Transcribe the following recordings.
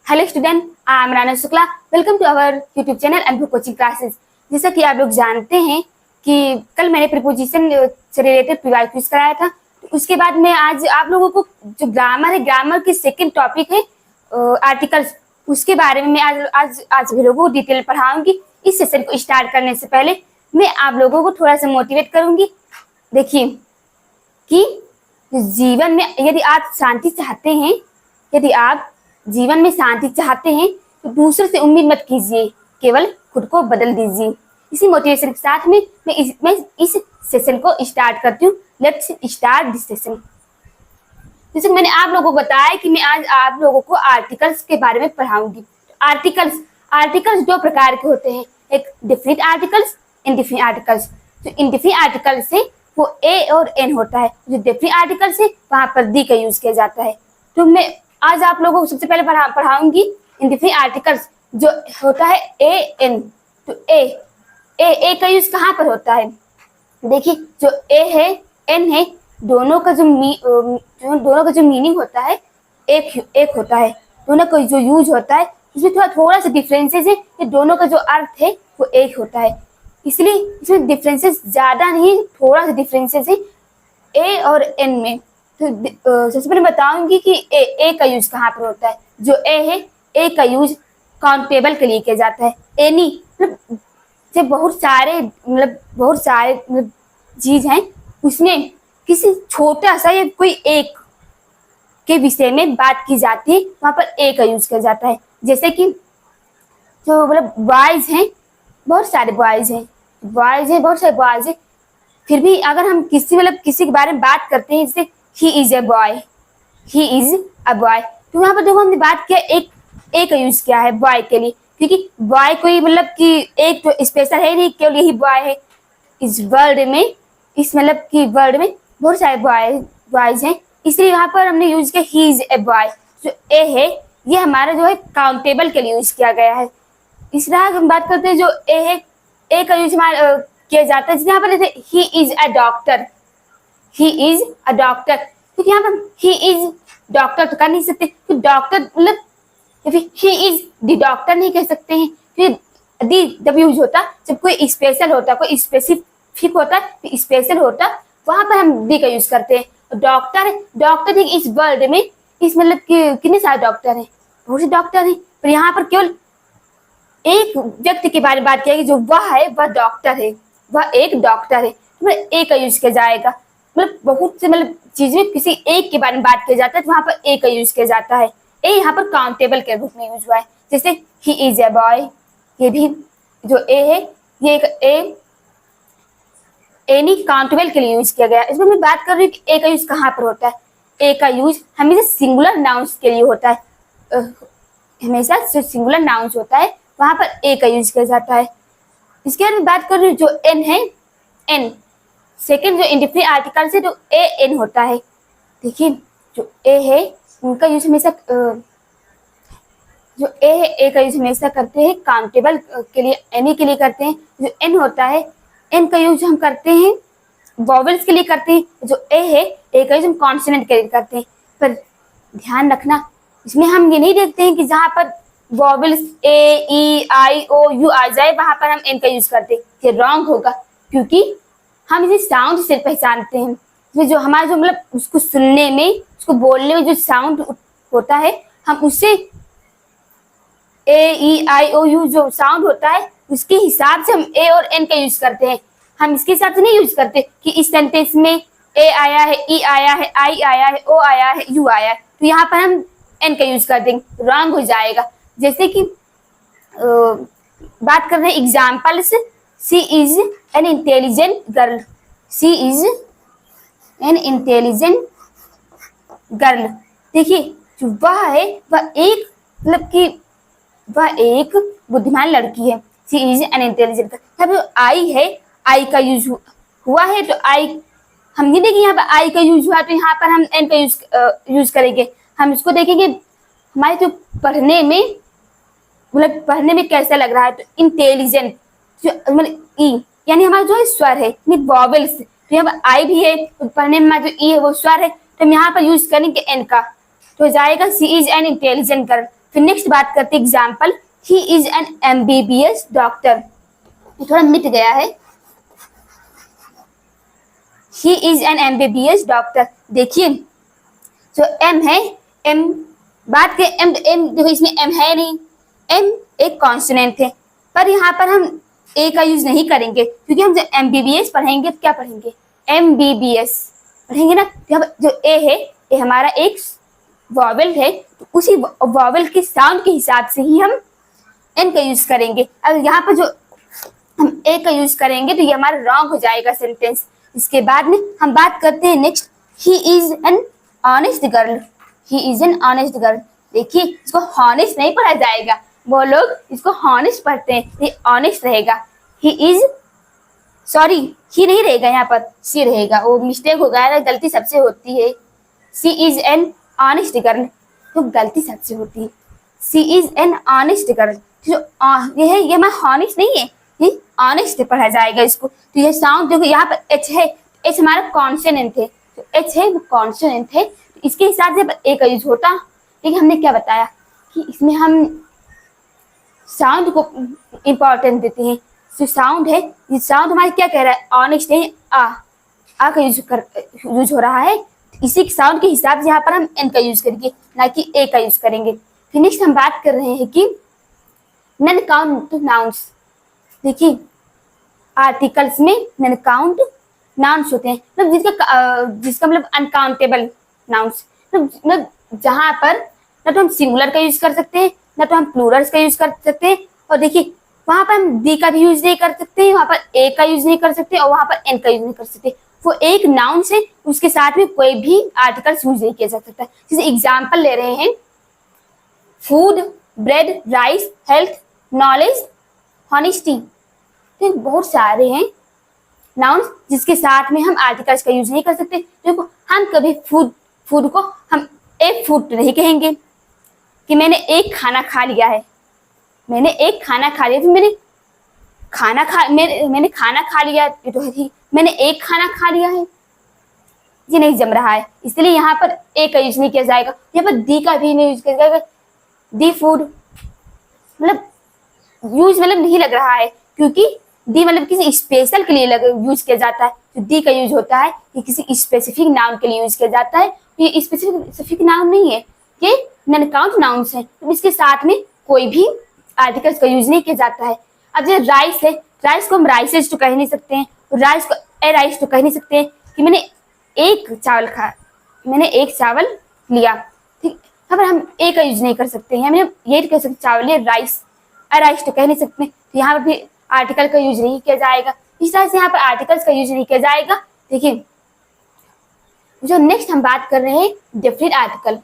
Hello student, I am Rana Shukla. Welcome to our YouTube channel Anubhav coaching classes. जैसा कि आप लोग जानते हैं कि कल मैंने प्रीपोजिशन से रिलेटेड प्रीवाइज क्विज कराया था। तो उसके बाद मैं आज आप लोगों को जो ग्रामर है, ग्रामर की सेकंड टॉपिक है आर्टिकल्स, उसके बारे में मैं आज भी लोगों को डिटेल पढ़ाऊंगी। इस सेशन को स्टार्ट करने से पहले मैं आप लोगों को थोड़ा सा मोटिवेट करूंगी। देखिए कि जीवन में यदि आप शांति चाहते हैं, यदि आप जीवन में शांति चाहते हैं तो दूसरे से उम्मीद मत कीजिए, केवल खुद को बदल दीजिए। इसी मोटिवेशन के साथ में मैं इस सेशन को स्टार्ट करती हूँ। Let's start this session. जैसे मैंने आप लोगों को बताया कि मैं आज आप लोगों को आर्टिकल्स के बारे में पढ़ाऊंगी। आर्टिकल्स दो प्रकार के होते हैं, एक डिफिनिट आर्टिकल्स, इंडेफिनिट आर्टिकल्स। जो इंडेफिनिट आर्टिकल्स है वो ए और एन होता है, जो डिफिनिट आर्टिकल्स है वहां पर दी का यूज किया जाता है। तो मैं आज आप लोगों को सबसे पहले पढ़ाऊंगी इंडेफिनिट आर्टिकल्स जो होता है ए एन। तो ए का यूज कहाँ पर होता है? देखिए, जो ए है एन है, दोनों का जो मीनिंग होता है एक होता है। दोनों का जो यूज होता है इसमें थोड़ा सा डिफरेंसेस है। ये दोनों का जो अर्थ है वो एक होता है, इसलिए इसमें डिफरेंसेस ज्यादा नहीं, थोड़ा सा डिफरेंसेस है ए और एन में। तो सबसे पहले बताऊंगी कि ए का यूज कहाँ पर होता है। जो ए है, ए का यूज काउंटेबल के लिए किया जाता है। एनी मतलब बहुत सारे चीज हैं, उसमें किसी छोटा सा या कोई एक के विषय में बात की जाती है, वहां पर ए का यूज किया जाता है। जैसे कि जो बॉयज हैं, बहुत सारे बॉयज हैं, बहुत सारे बॉयज हैं, फिर भी अगर हम किसी के बारे में बात करते हैं, जैसे he is a boy, तो यहाँ पर देखो हमने बात किया एक का यूज किया है बॉय के लिए, क्योंकि बॉय कोई कि एक तो स्पेशल है नहीं, केवल यही बॉय है। इस वर्ल्ड में बहुत सारे बॉयज हैं, इसलिए यहाँ पर हमने यूज किया he is a boy। जो ए है ये हमारा जो है काउंटेबल के लिए यूज किया गया है। इस तरह हम बात करते हैं, जो ए है, ए का यूज हमारा किया जाता है। यहाँ पर जैसे he is a doctor, क्योंकि यहाँ पर he is डॉक्टर तो कर नहीं सकते, तो doctor he is the doctor नहीं कह सकते हैं। फिर जब यूज होता जब कोई स्पेशल होता, कोई स्पेसिफिक होता, स्पेशल होता, वहां पर हम दी का यूज करते हैं। डॉक्टर इस वर्ल्ड में इस कितने सारे डॉक्टर हैं, बहुत से डॉक्टर हैं, पर यहाँ पर केवल एक व्यक्ति के बारे में बात किया, जो वह डॉक्टर है, वह एक डॉक्टर है, तो ए का यूज किया जाएगा। बहुत से चीज में किसी एक के बारे में बात किया जाता है, तो वहां पर ए का यूज किया जाता है। ए यहाँ पर काउंटेबल के रूप में यूज हुआ है। जैसे ही इज ए बॉय, ये भी जो ए है ये एनी काउंटेबल के लिए यूज किया गया। इसमें मैं बात कर रही हूँ कि ए का यूज कहाँ पर होता है। ए का यूज हमेशा सिंगुलर नाउन्स के लिए होता है। हमेशा जो सिंगुलर नाउन्स होता है वहां पर ए का यूज किया जाता है। इसके बाद मैं बात कर रही हूँ जो एन है, एन सेकेंड जो इंडेफिनिट आर्टिकल से जो ए एन होता है। देखिए, जो ए है उनका यूज हमेशा जो ए है, ए का यूज हमेशा करते हैं काउंटेबल के लिए, एनी के लिए करते हैं। जो एन होता है, एन का यूज हम करते हैं वॉवेल्स के लिए करते हैं। जो ए है, ए का यूज हम कॉन्सोनेंट के लिए करते हैं। पर ध्यान रखना, इसमें हम ये नहीं देखते हैं कि जहाँ पर vowels A E I O you आ जाए वहां पर हम एन का यूज करते हैं। ये रॉन्ग होगा, क्योंकि हम इसे साउंड से पहचानते हैं। इसमें जो हमारा जो उसको सुनने में, उसको बोलने में जो साउंड होता है, हम उससे ए ई आई ओ यू जो साउंड होता है उसके हिसाब से हम ए और एन का यूज करते हैं। हम इसके हिसाब से नहीं यूज करते कि इस सेंटेंस में ए आया है, ई आया है, आई आया है, ओ आया है, यू आया है, तो यहाँ पर हम एन का यूज कर देंगे, रॉन्ग हो जाएगा। जैसे कि बात कर रहे हैं examples, she is an intelligent girl, she is an intelligent girl. देखिए, जो वह है वह एक वह एक बुद्धिमान लड़की है। She is an intelligent girl. अब जो आई है, आई का यूज हुआ है, तो आई हम ये देखेंगे यहाँ पर आई का यूज हुआ, तो यहाँ पर हम एन का यूज करेंगे। हम इसको देखेंगे हमारे जो पढ़ने में कैसा लग रहा है। तो इंटेलिजेंट जो ई यानी हमारा जो है स्वर है, वॉवेल्स, तो यहाँ पर आई भी है, तो पढ़ने में जो ई है वो स्वर है, तो हम यहाँ पर यूज करेंगे एन का, तो जाएगा सी इज एन इंटेलिजेंट गर्ल। फिर नेक्स्ट बात करते हैं example, he is an MBBS doctor. ये थोड़ा मिट गया है, he is an MBBS doctor. देखिए जो एम है, एम बात के एम देखो इसमें एम है नहीं, एम एक कॉन्सोनेंट है, पर यहाँ पर हम ए का यूज नहीं करेंगे क्योंकि हम जब MBBS पढ़ेंगे तो क्या पढ़ेंगे, MBBS पढ़ेंगे ना। जो ए है, ए हमारा एक वॉवेल है, तो उसी वॉवेल के साउंड के हिसाब से ही हम एन का यूज करेंगे। अब यहाँ पर जो हम ए का यूज करेंगे तो ये हमारा रॉन्ग हो जाएगा सेंटेंस। इसके बाद में हम बात करते हैं next, he is an honest girl. He is an honest girl. देखिए इसको हॉनेस्ट नहीं पढ़ा जाएगा, वो लोग इसको हॉनेस्ट पढ़ते हैं, ये ऑनेस्ट रहेगा। ही इज, सॉरी ही नहीं रहेगा, यहाँ पर सी रहेगा, वो मिस्टेक हो गया, गलती सबसे होती है। सी इज एन ऑनेस्ट गर्ल, तो गलती सबसे होती है। सी इज एन ऑनेस्ट गर्ल, जो ये है ये मैं हॉनेस्ट नहीं है, ये ऑनेस्ट पढ़ा जाएगा इसको। तो ये साउंड देखो यहाँ पर एच है, एच हमारा कॉन्सोनेंट है, तो एच है वो कॉन्सोनेंट है, तो इसके हिसाब से ए का यूज होता। लेकिन हमने क्या बताया कि इसमें हम साउंड को इम्पोर्टेंस देते हैं। जो साउंड है, ये साउंड हमारे क्या कह रहा है, ऑनेस्ट है, आ का यूज हो रहा है, इसी साउंड के हिसाब से यहाँ पर हम एन का यूज करेंगे, ना कि ए का यूज करेंगे। फिर नेक्स्ट हम बात कर रहे हैं कि नन काउंट नाउन्स। देखिए आर्टिकल्स में नन काउंट नाउन्स होते हैं, मतलब जिसका मतलब अनकाउंटेबल नाउन्स, मतलब जहाँ पर ना तो हम सिंगुलर का यूज कर सकते हैं, ना तो हम प्लूरल्स का यूज कर सकते हैं। और देखिए वहां पर हम दी का भी यूज नहीं कर सकते, वहां पर ए का यूज नहीं कर सकते, और वहां पर एन का यूज नहीं कर सकते। वो एक नाउन से उसके साथ में कोई भी आर्टिकल्स यूज नहीं किया जा सकता। जैसे एग्जाम्पल ले रहे हैं, food, bread, rice, health, knowledge, honesty, तो बहुत सारे हैं नाउन्स जिसके साथ में हम आर्टिकल्स का यूज नहीं कर सकते। देखो हम कभी फूड को हम एक फूड नहीं कहेंगे कि मैंने एक खाना खा लिया है, मैंने एक खाना खा लिया, तो मैंने खाना खा लिया, ये तो है, मैंने एक खाना खा लिया है, ये नहीं जम रहा है, इसलिए यहाँ पर ए का यूज नहीं किया जाएगा। यहाँ पर दी का भी नहीं यूज किया जाएगा, दी फूड मतलब यूज मतलब नहीं लग रहा है, क्योंकि दी मतलब किसी स्पेशल के लिए यूज किया जाता है। तो दी का यूज होता है ये किसी स्पेसिफिक नाउन के लिए यूज किया जाता है। ये स्पेसिफिक नाउन नहीं है, ये नन काउंट नाउन्स है, तो इसके साथ में कोई भी आर्टिकल्स का यूज नहीं किया जाता है। अब जैसे राइस है, राइस को हम राइसेज तो कह नहीं सकते हैं, राइस को ए राइस तो कह नहीं सकते हैं कि मैंने एक चावल खाया, मैंने एक चावल लिया, ठीक। यहाँ पर हम ए का यूज नहीं कर सकते हैं, मैंने ये कह सकते चावल या राइस, ए राइस तो कह नहीं सकते, तो यहाँ पर भी आर्टिकल का यूज नहीं किया जाएगा। इस तरह से यहाँ पर आर्टिकल्स का यूज नहीं किया जाएगा। देखिए जो नेक्स्ट हम बात कर रहे हैं डिफरेंट आर्टिकल,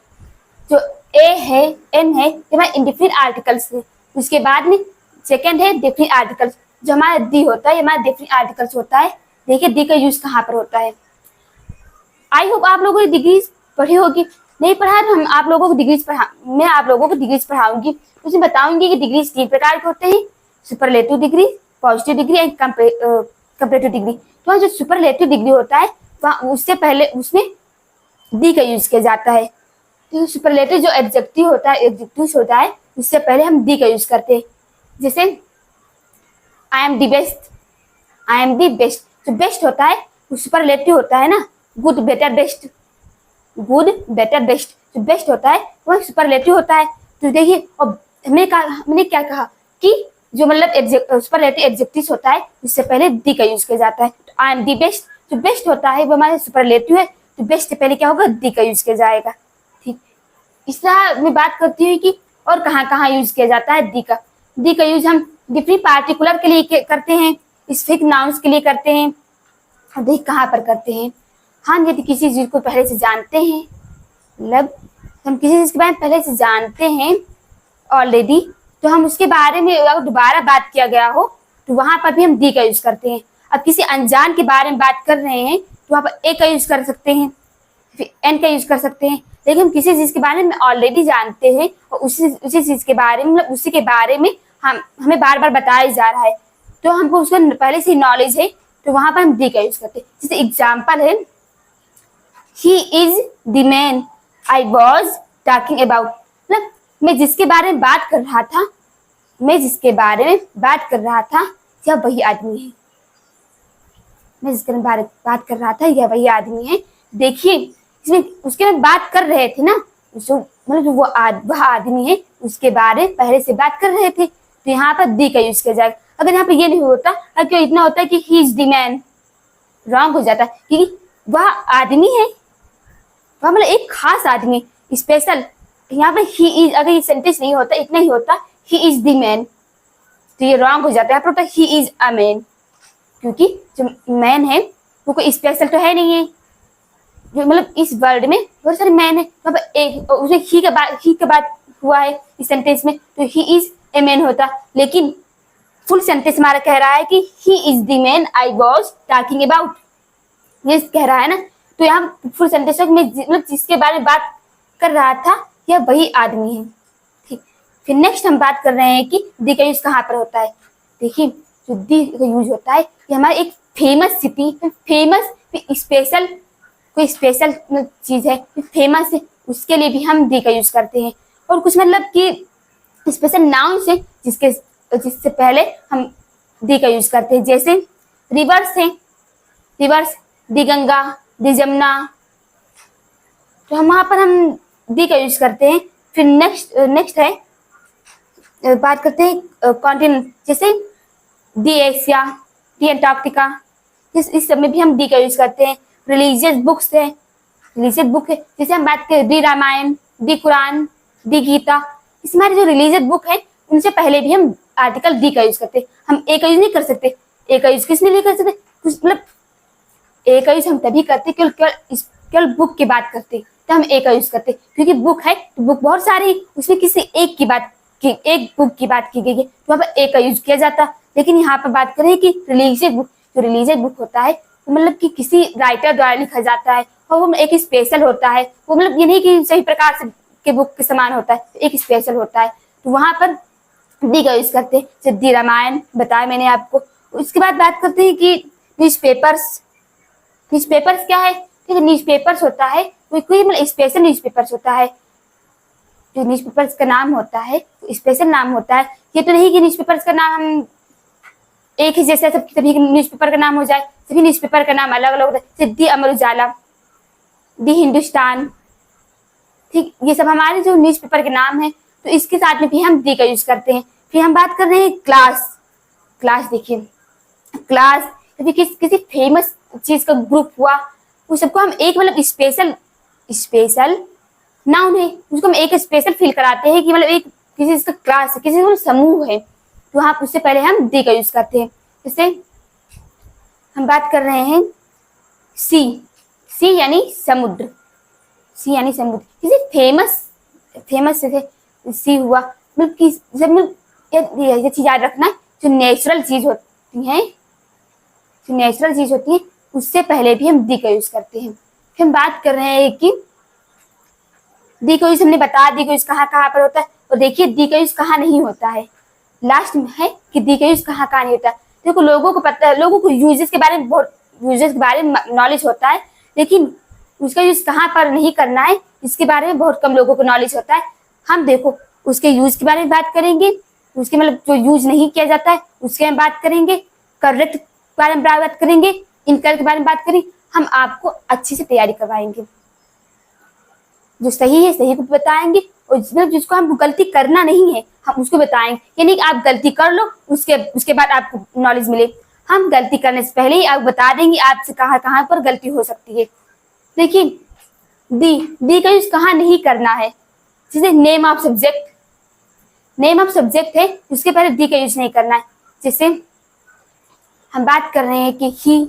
जो ए है, एन है, ये हमारे इंडिफरेंट आर्टिकल्स है। उसके बाद में सेकंड है डिफरेंट आर्टिकल्स, जो हमारा दी होता है, ये हमारा डिफरेंट आर्टिकल्स होता है। देखिए दी का यूज कहाँ पर होता है। आई होप आप लोगों ने डिग्रीज पढ़ी होगी, नहीं पढ़ा तो मैं आप लोगों को डिग्रीज पढ़ाऊंगी, उसमें बताऊंगी कि डिग्रीज 3 प्रकार के होते हैं, superlative degree, positive degree and comparative degree. तो जो सुपरलेटिव डिग्री होता है वहाँ उससे पहले उसमें दी का यूज किया जाता है। तो सुपरलेटिव जो एडजेक्टिव होता है, एडजेक्टिव्स होता है, उससे पहले हम दी का यूज करते हैं। जैसे I am the best, I am the best, जो बेस्ट होता है वो सुपरलेटिव होता है ना, good better best, good better best, जो बेस्ट होता है वह सुपरलेटिव होता है। तो देखिए और मैंने क्या कहा कि जो मतलब सुपरलेटिव एडजेक्टिव्स होता है उससे पहले दी का यूज किया जाता है। तो आई एम दी बेस्ट, जो बेस्ट होता है वो हमारे सुपरलेटिव है, तो बेस्ट से पहले क्या होगा, दी का यूज किया जाएगा, ठीक। इस तरह मैं बात करती हूँ कि और कहाँ कहाँ यूज किया जाता है दी का। दी का यूज हम डिफरेंट पार्टिकुलर के लिए करते हैं, स्पेसिफिक नाउन्स के लिए करते हैं। देखिए कहाँ पर करते हैं, हम यदि किसी चीज को पहले से जानते हैं, मतलब हम किसी चीज के बारे में पहले से जानते हैं ऑलरेडी, तो हम उसके बारे में अगर दोबारा बात किया गया हो तो वहां पर भी हम दी का यूज करते हैं। अब किसी अनजान के बारे में बात कर रहे हैं तो वहां पर ए का यूज कर सकते हैं, फिर एन का यूज कर सकते हैं। लेकिन हम किसी चीज के बारे में ऑलरेडी जानते हैं और उसी चीज के बारे में, मतलब उसी के बारे में हमें बार बार बताया जा रहा है, तो हमको उसका पहले से नॉलेज है, तो वहां पर हम दी का यूज करते हैं। जैसे एग्जाम्पल है, he is the man I was talking about, मतलब मैं जिसके बारे में बात कर रहा था, मैं जिसके बारे में बात कर रहा था यह वही आदमी है। मैं जिसके बारे में बात कर रहा था यह वही आदमी है। देखिए इसमें उसके में बात कर रहे थे ना, जो मतलब जो वह आदमी है उसके बारे में पहले से बात कर रहे थे, तो यहाँ पर दी का यूज किया जाएगा। अगर यहाँ पर ये नहीं होता, अगर इतना होता है कि he is the man, wrong हो जाता है, क्योंकि वह आदमी है, वह मतलब एक खास आदमी, स्पेशल। यहाँ पर ही इज, अगर ये सेंटेंस नहीं होता, इतना ही होता ही इज द मैन, तो ये रॉन्ग हो जाता है। यहाँ पर होता ही इज अ मैन, क्योंकि जो मैन है वो कोई स्पेशल तो है नहीं है, जो मतलब इस वर्ल्ड में बहुत सारे मैन है, वहाँ पर एक उसमें ही का बात हुआ है इस सेंटेंस में, तो ही इज ए मैन होता। लेकिन फुल सेंटेंस हमारा कह रहा है कि he is the man I was talking about, ये कह रहा है ना। तो यहाँ फुल सेंटेंस में मतलब जिसके बारे में बात कर रहा था यह वही आदमी है। ठीक, फिर नेक्स्ट हम बात कर रहे हैं कि दी का यूज कहाँ पर होता है। देखिए जो दी का यूज होता है ये हमारे एक फेमस सिटी, फेमस स्पेशल, कोई स्पेशल चीज है फेमस है, उसके लिए भी हम दी का यूज करते हैं। और कुछ मतलब कि स्पेशल नाउन से जिससे पहले हम दी का यूज करते हैं, जैसे रिवर्स है, रिवर्स, दी गंगा, दी जमुना, तो हम वहां पर हम दी का यूज करते हैं। फिर नेक्स्ट है, बात करते हैं कॉन्टिनेंट, जैसे दी एशिया, दी अंटार्कटिका, इस सब में भी हम दी का यूज करते हैं। रिलीजियस बुक्स है, रिलीजियस बुक है, जैसे हम बात करें दी रामायण, दी कुरान, दी गीता, इसमें हमारी जो रिलीजियस बुक है उनसे पहले भी हम आर्टिकल दी का यूज करते हैं। हम ए का यूज नहीं कर सकते। ए का यूज किस लिए नहीं कर सकते, मतलब ए का यूज हम तभी करते केवल बुक की बात करते, तो हम ए का यूज करते, क्योंकि बुक है तो बुक बहुत सारी, उसमें किसी एक बुक की बात की गई है, तो वहाँ पर ए का यूज किया जाता। लेकिन यहाँ पर बात करें कि रिलीजियस बुक, जो रिलीजियस बुक होता है तो मतलब कि किसी राइटर द्वारा लिखा जाता है, और वो एक स्पेशल होता है, वो मतलब ये नहीं कि सही प्रकार से के बुक के समान होता है, एक स्पेशल होता है, तो वहां पर दी का यूज करते हैं। जब दी रामायण बताया मैंने आपको। उसके बाद बात करते हैं कि न्यूज़पेपर्स, न्यूज़पेपर्स क्या है, ठीक है, न्यूज़पेपर्स होता है कोई मतलब स्पेशल न्यूज़पेपर्स होता है, जो न्यूज़पेपर्स का नाम होता है स्पेशल नाम होता है। ये तो नहीं कि न्यूज़पेपर्स का नाम हम एक ही जैसे सभी न्यूज़पेपर का नाम हो जाए, सभी न्यूज़पेपर का नाम अलग अलग होता है, जैसे दी अमर उजाला, दी हिंदुस्तान, ठीक, ये सब हमारे जो न्यूज़पेपर के नाम है, तो इसके साथ में भी हम दी का यूज करते हैं। फिर हम बात कर रहे हैं क्लास, क्लास देखिए, क्लास यदि किसी फेमस चीज का ग्रुप हुआ, उस सबको हम एक मतलब स्पेशल नाउन है, उसको हम एक स्पेशल फील कराते हैं कि मतलब एक किसी का क्लास है, किसी का समूह है, तो हाँ उससे पहले हम दी का यूज करते हैं। जैसे हम बात कर रहे हैं सी, सी यानी समुद्र, सी यानी समुद्र, किसी फेमस से सी हुआ, मतलब कि जब ये चीज याद रखना, जो नेचुरल चीज होती है, जो नेचुरल चीज होती है उससे पहले भी हम दी का यूज करते हैं। फिर हम बात कर रहे हैं कि दी का यूज हमने बता, दी का यूज कहाँ कहाँ पर होता है, और देखिए दी का यूज कहाँ नहीं होता है, लास्ट में है कि दी का यूज कहाँ कहाँ नहीं होता। देखो लोगों को पता है, लोगों को यूजेस के बारे में बहुत यूजेस के बारे में नॉलेज होता है, लेकिन उसका यूज कहाँ पर नहीं करना है इसके बारे में बहुत कम लोगों को नॉलेज होता है। हम देखो उसके यूज के बारे में बात करेंगे, उसके मतलब जो यूज नहीं किया जाता है उसके बारे में बात करेंगे, करेक्ट के बारे में बात करेंगे, इनकरेक्ट के बारे में बात करेंगे। हम आपको अच्छे से तैयारी करवाएंगे, जो सही है सही को बताएंगे, और जिसको हम गलती करना नहीं है हम उसको बताएंगे। यानी कि आप गलती कर लो, उसके बाद आपको नॉलेज मिले। हम गलती करने से पहले ही आप बता देंगे आपसे कहाँ कहाँ पर गलती हो सकती है। देखिए दी का यूज कहाँ नहीं करना है, जैसे name of subject, name of subject है उसके पहले दी का यूज नहीं करना है। जैसे हम बात कर रहे हैं कि ही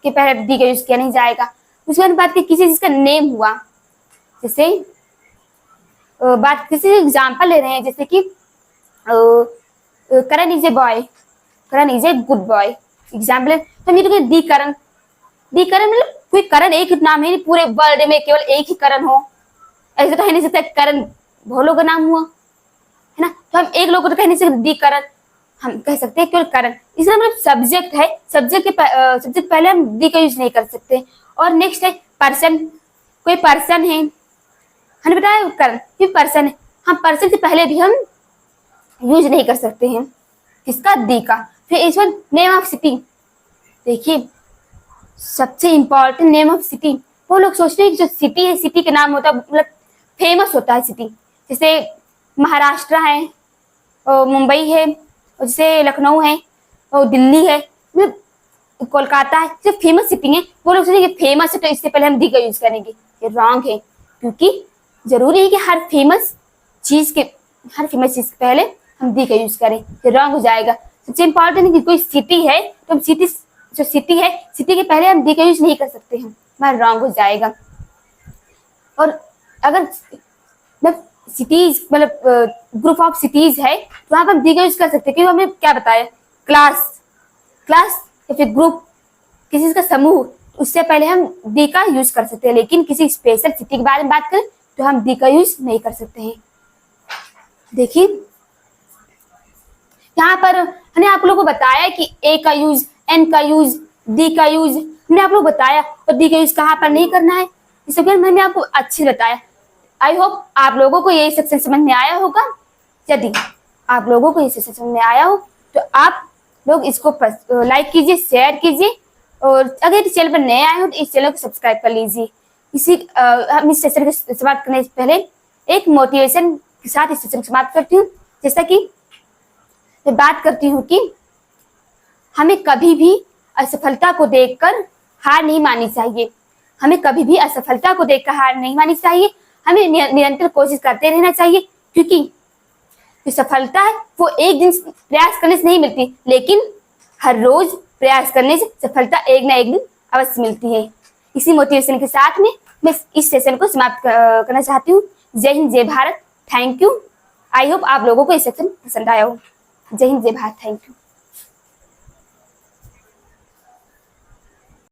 के पहले दी का यूज किया नहीं जाएगा। उसके बाद बात की किसी चीज का नेम हुआ, जैसे बात किसी एग्जाम्पल ले रहे हैं, जैसे कि Karan is a boy, Karan is a good boy, example. तो ये तो दी करण मतलब कोई करण एक नाम है, पूरे वर्ल्ड में केवल एक ही करण हो, ऐसे तो कह नहीं सकता करण बहुत लोगों का नाम हुआ है ना, तो हम एक लोग को तो कह नहीं सकते दी करण, हम कह सकते हैं केवल करण। इसलिए मतलब सब्जेक्ट है, सब्जेक्ट पहले हम दी का यूज नहीं कर सकते। और नेक्स्ट है पर्सन, कोई पर्सन है, हमने बताया उपकरण, फिर पर्सन है। हम पर्सन से पहले भी हम यूज नहीं कर सकते हैं किसका, दी का। फिर इस बार नेम ऑफ सिटी, देखिए सबसे इंपॉर्टेंट नेम ऑफ सिटी। वो लोग सोचते हैं कि जो सिटी है, सिटी के नाम होता है मतलब फेमस होता है सिटी, जैसे महाराष्ट्र है, और मुंबई है, और जैसे लखनऊ है, और दिल्ली है, मतलब कोलकाता है, जो फेमस सिटी है। वो लोग सोचेंगे फेमस है तो इससे पहले हम दी का यूज करेंगे। ये रॉन्ग है, क्योंकि जरूरी है कि हर फेमस चीज के पहले हम दी का यूज करें। ये रॉन्ग हो जाएगा। सबसे इंपॉर्टेंट है कि कोई सिटी है तो हम सिटी, जो सिटी है, सिटी के पहले हम दी का यूज नहीं कर सकते हैं, वह रॉन्ग हो जाएगा। और अगर मतलब सिटीज मतलब ग्रुप ऑफ सिटीज है तो वहां पर हम दी का यूज कर सकते हैं, क्योंकि हमने क्या बताया, क्लास या फिर ग्रुप, किसी का समूह, उससे पहले हम दी का यूज कर सकते हैं। लेकिन किसी स्पेशल सिटी के बारे में बात करें तो हम दी का यूज नहीं कर सकते हैं। देखिए यहाँ पर हमने आप लोगों को बताया कि ए का यूज, एन का यूज, दी का यूज हमने आप लोग बताया, और दी का यूज कहाँ पर नहीं करना है, इस सब मैंने आपको अच्छे बताया। आई होप आप लोगों को ये सेक्शन समझ में आया होगा। यदि आप लोगों को ये सेक्शन समझ में आया हो तो आप लोग इसको लाइक कीजिए, शेयर कीजिए, और अगर इस चैनल पर नए आए हो तो इस चैनल को सब्सक्राइब कर लीजिए। हम इस सेशन की शुरुआत करने से पहले एक मोटिवेशन के साथ इस सेशन की समाप्त करती हूँ। जैसा कि मैं बात करती हूँ कि हमें कभी भी असफलता को देखकर हार नहीं माननी चाहिए। हमें कभी भी असफलता को देखकर हार नहीं माननी चाहिए। हमें निरंतर कोशिश करते रहना चाहिए, क्योंकि जो सफलता है वो एक दिन प्रयास करने से नहीं मिलती, लेकिन हर रोज प्रयास करने से सफलता एक ना एक दिन अवश्य मिलती है। इसी मोटिवेशन के साथ में मैं इस सेशन को समाप्त करना चाहती हूँ। जय हिंद, जय Bharat, thank you. I hope आप लोगों को ये सेशन पसंद आया हो। जय हिंद, जय भारत, थैंक यू।